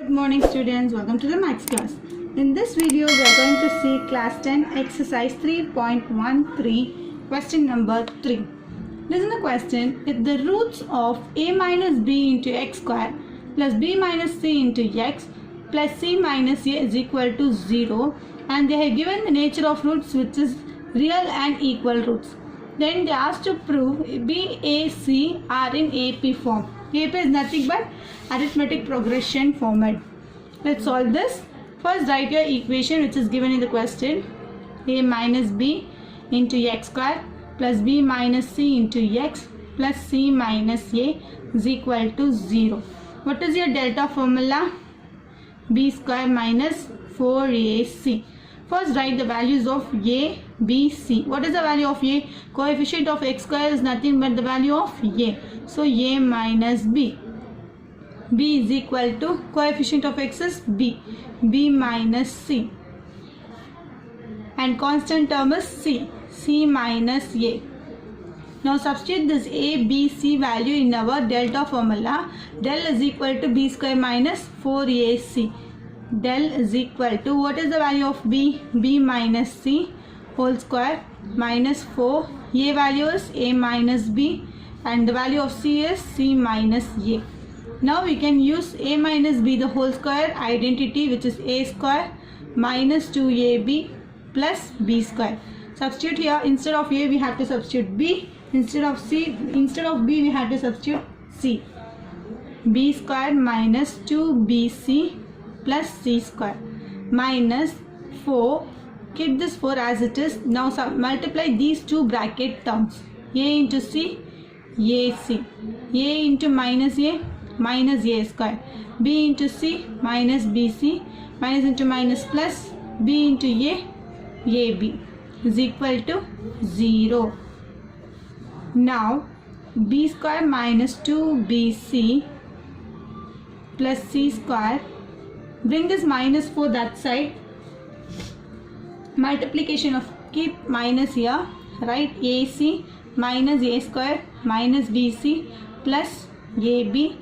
Good morning students, welcome to the maths class. In this video we are going to see class 10 exercise 3.13 question number 3. Listen to the question. If the roots of a minus b into x square plus b minus c into x plus c minus a is equal to 0 and they have given the nature of roots which is real and equal roots, then they asked to prove b, a, c are in AP form. AP is nothing but arithmetic progression format. Let's solve this. First write your equation which is given in the question. A minus b into x square plus b minus c into x plus c minus a is equal to 0. What is your delta formula? B square minus 4ac. First write the values of a, b, c. What is the value of a? Coefficient of x square is nothing but the value of a. So a minus b. B is equal to coefficient of x is b. B minus c. And constant term is c. C minus a. Now substitute this a, b, c value in our delta formula. Del is equal to b square minus 4ac. Del is equal to, what is the value of b? B minus c whole square minus 4. A value is a minus b and the value of c is c minus a. Now we can use a minus b the whole square identity, which is a square minus 2ab plus b square. Substitute here, instead of a we have to substitute b, instead of b we have to substitute c. B square minus 2bc plus c square minus 4. Keep this 4 as it is. Now multiply these two bracket terms. A into c, ac. A into minus a square. B into c minus bc. Minus into minus plus. B into ab is equal to 0. Now b square minus 2bc plus c square. Bring this minus 4 that side. Multiplication of, keep minus here. Write ac minus a square minus bc plus ab.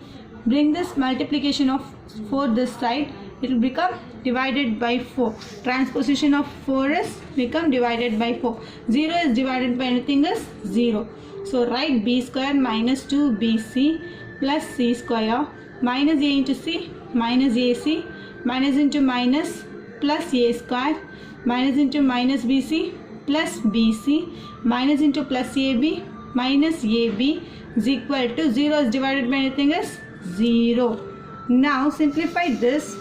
Bring this multiplication of 4 this side. It will become divided by 4. Transposition of 4 is become divided by 4. 0 is divided by anything is 0. So write b square minus 2bc plus c square minus a into c minus ac minus into minus plus a square minus into minus bc plus bc minus into plus ab minus ab is equal to 0 is divided by anything is 0. Now simplify this.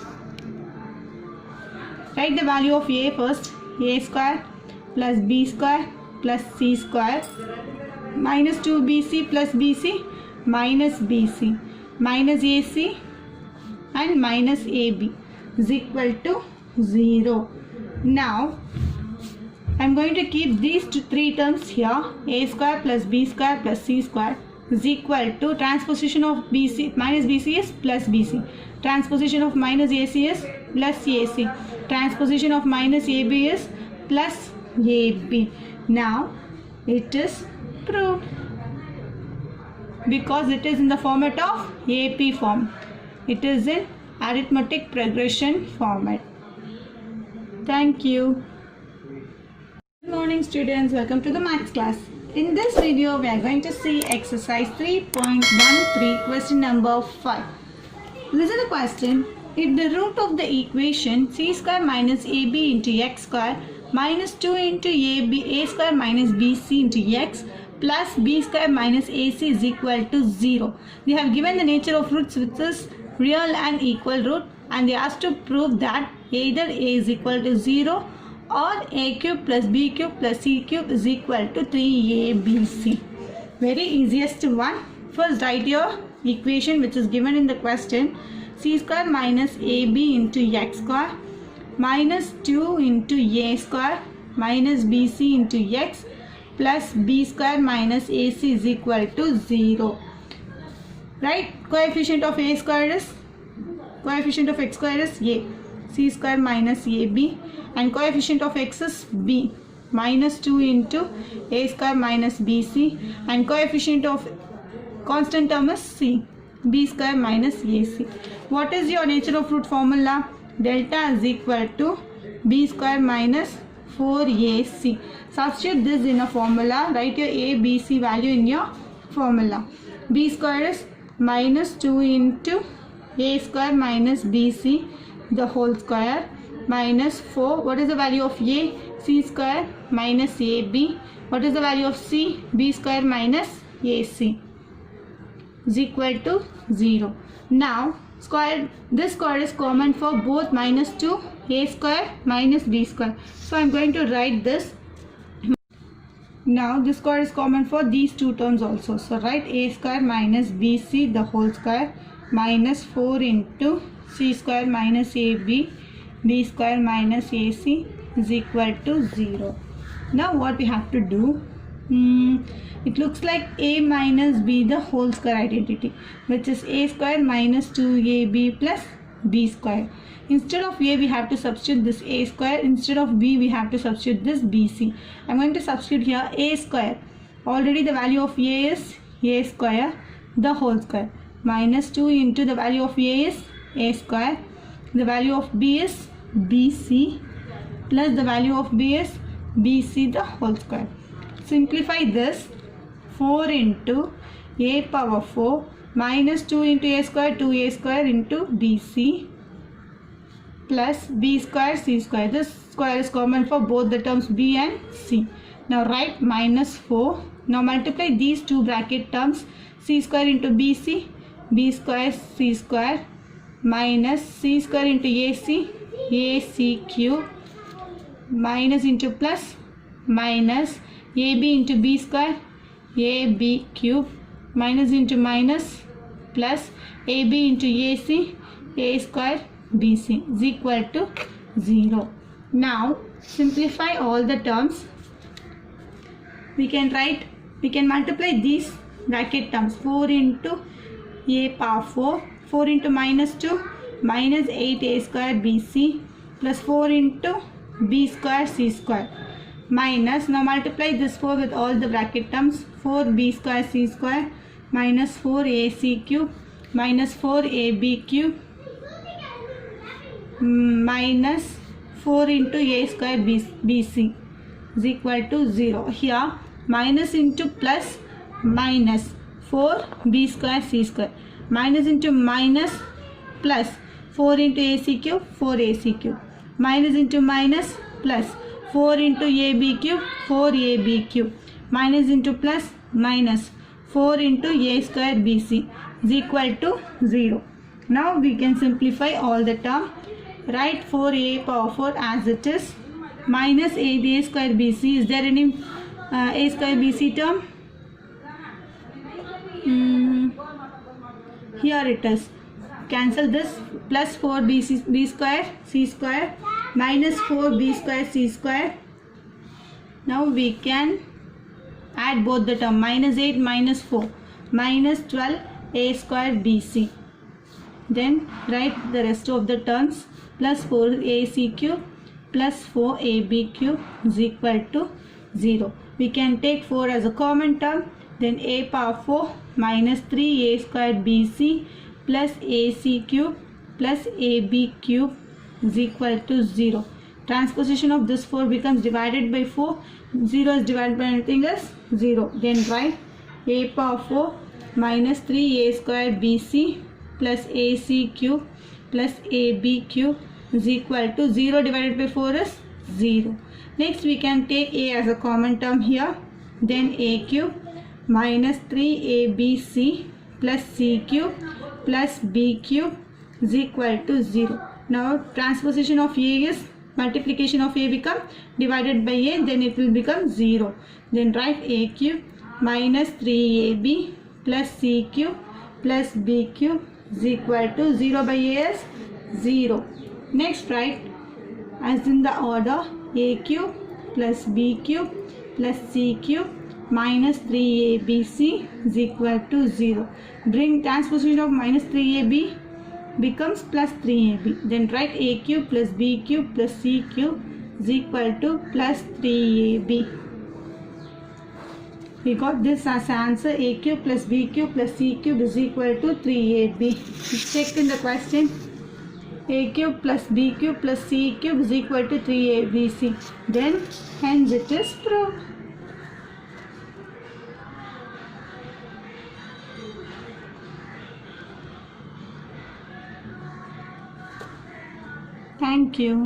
Write the value of a first. A square plus b square plus c square minus 2bc plus bc minus bc minus ac and minus ab is equal to 0. Now I am going to keep these three terms here. A square plus b square plus c square is equal to, transposition of bc minus bc is plus bc. Transposition of minus ac is plus ac. Transposition of minus ab is plus ab. Now it is proved because it is in the format of AP form. It is in arithmetic progression format. Thank you. Good morning students, welcome to the maths class. In this video we are going to see exercise 3.13 question number 5. Listen to the question. If the root of the equation c square minus ab into x square minus 2 into a square minus bc into x plus b square minus ac is equal to 0. They have given the nature of roots which is real and equal root, and they asked to prove that either a is equal to 0 or a cube plus b cube plus c cube is equal to 3abc. Very easiest one. First write your equation which is given in the question. C square minus ab into x square minus 2 into a square minus bc into x plus b square minus ac is equal to 0. Right? Coefficient of a square is, coefficient of x square is a. C square minus ab and coefficient of x is b. Minus 2 into a square minus bc and coefficient of constant term is c. b square minus ac. What is your nature of root formula? Delta is equal to b square minus 4ac. Substitute this in a formula. Write your a, b, c value in your formula. B square is minus 2 into a square minus bc the whole square minus 4. What is the value of a? C square minus ab. What is the value of c? b square minus ac is equal to 0. Now this square is common for both minus 2 a square minus b square. So I am going to write this. Now this square is common for these two terms also. So write a square minus bc the whole square minus 4 into c square minus ab b square minus ac is equal to 0. Now what we have to do? It looks like a minus b the whole square identity, which is a square minus 2ab plus b square. Instead of a we have to substitute this a square. Instead of b we have to substitute this bc. I am going to substitute here a square. Already the value of a is a square the whole square minus 2 into the value of a is a square. The value of b is bc plus the value of b is bc the whole square. Simplify this. 4 into a power 4 minus 2 into a square 2a square into bc plus b square c square. This square is common for both the terms b and c. Now write minus 4. Now multiply these two bracket terms, c square into bc, b square c square minus c square into ac cube minus into plus minus ab into b square ab cube minus into minus plus ab into ac a square bc is equal to 0. Now simplify all the terms. We can multiply these bracket terms. 4 into a power 4 into minus 2 minus 8a square bc plus 4 into b square c square minus, now multiply this 4 with all the bracket terms, 4b square c square minus 4ac cube minus 4ab cube minus 4 into a square bc is equal to 0. Here minus into plus minus 4b square c square minus into minus plus 4 into ac cube 4ac cube minus into minus plus 4 into ab cube 4ab cube minus into plus minus 4 into a square bc is equal to 0. Now we can simplify all the term. Write 4a power 4 as it is minus a square bc. Is there any a square bc term? Here it is. Cancel this. Plus 4b square c square minus 4b square c square. Now we can add both the term. Minus 8 minus 4 minus 12 a square bc. Then write the rest of the terms. Plus 4ac cube plus 4ab cube is equal to 0. We can take 4 as a common term. Then a power 4 minus 3a square bc plus ac cube plus ab cube is equal to 0. Transposition of this 4 becomes divided by 4. 0 is divided by anything else 0. Then write a power 4 minus 3a square bc plus ac cube plus ab cube is equal to 0 divided by 4 is 0. Next we can take a as a common term here. Then a cube minus 3abc plus c cube plus b cube is equal to 0. Now transposition of a is multiplication of a become divided by a, then it will become 0. Then write a cube minus 3ab plus c cube plus b cube is equal to 0 by a is 0. Next write as in the order a cube plus b cube plus c cube minus 3abc is equal to 0. Bring transposition of minus 3ab becomes plus 3ab. Then write a cube plus b cube plus c cube is equal to plus 3ab. We got this as answer. A cube plus B cube plus C cube is equal to 3AB. Check in the question. A cube plus B cube plus C cube is equal to 3ABC. Then hence it is proved. Thank you.